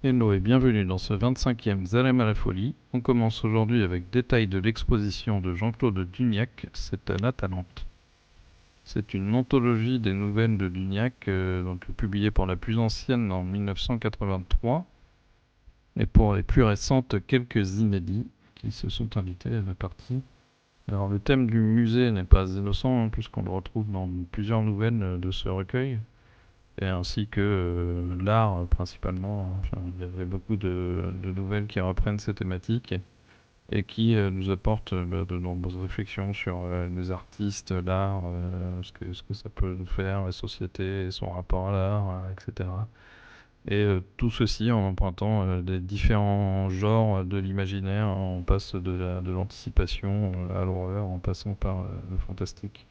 Hello et bienvenue dans ce 25e Zalem à la folie. On commence aujourd'hui avec détail de l'exposition de Jean-Claude Dugnac, C'est à l'Atalante. C'est une anthologie des nouvelles de Dugnac, publiée pour la plus ancienne en 1983, et pour les plus récentes, quelques inédits qui se sont invités à la partie. Alors le thème du musée n'est pas innocent, puisqu'on le retrouve dans plusieurs nouvelles de ce recueil. Et ainsi que l'art principalement. Enfin, il y avait beaucoup de nouvelles qui reprennent ces thématiques et qui nous apportent de nombreuses réflexions sur les artistes, l'art, ce que ça peut nous faire, la société, son rapport à l'art, etc. Et tout ceci en empruntant des différents genres de l'imaginaire. On passe de l'anticipation à l'horreur en passant par le fantastique.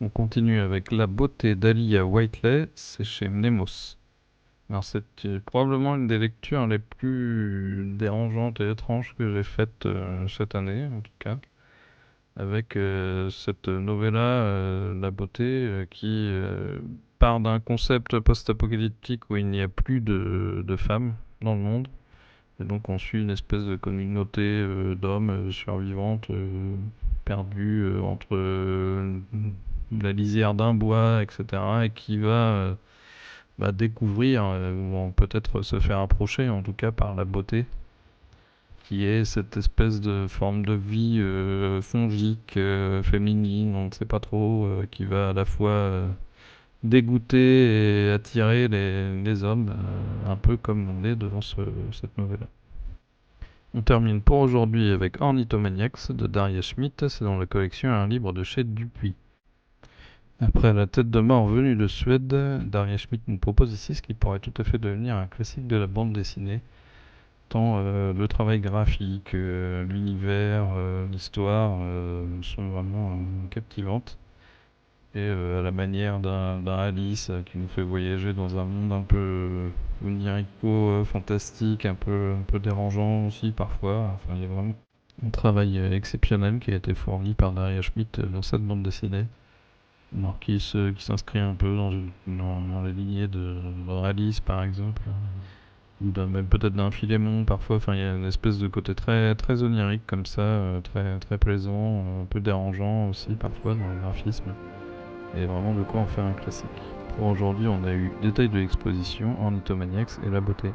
On continue avec La beauté d'Alia Whiteley, c'est chez Nemos. Alors c'est probablement une des lectures les plus dérangeantes et étranges que j'ai faites cette année, en tout cas, avec cette novella, La beauté, qui part d'un concept post-apocalyptique où il n'y a plus de femmes dans le monde. Et donc on suit une espèce de communauté d'hommes survivantes perdues entre la lisière d'un bois, etc. Et qui va découvrir, ou peut-être se faire approcher en tout cas par la beauté, qui est cette espèce de forme de vie fongique, féminine, on ne sait pas trop, qui va à la fois dégoûter et attirer les hommes, un peu comme on est devant cette nouvelle. On termine pour aujourd'hui avec Ornithomaniacs de Daria Schmidt, c'est dans la collection Un livre de chez Dupuis. Après La tête de mort venue de Suède, Daria Schmidt nous propose ici ce qui pourrait tout à fait devenir un classique de la bande dessinée, tant le travail graphique, l'univers, l'histoire sont vraiment captivantes. Et à la manière d'un Alice qui nous fait voyager dans un monde un peu onirico-fantastique, un peu dérangeant aussi parfois. Enfin, il y a vraiment un travail exceptionnel qui a été fourni par Daria Schmidt dans cette bande dessinée. Alors, qui s'inscrit un peu dans la lignée de Alice par exemple, ou même peut-être d'un Philémon parfois. Enfin, il y a une espèce de côté très, très onirique comme ça, très, très plaisant, un peu dérangeant aussi parfois dans le graphisme. Et vraiment de quoi en faire un classique. Pour aujourd'hui, on a eu détail de l'exposition, Ornithomaniacs et La beauté.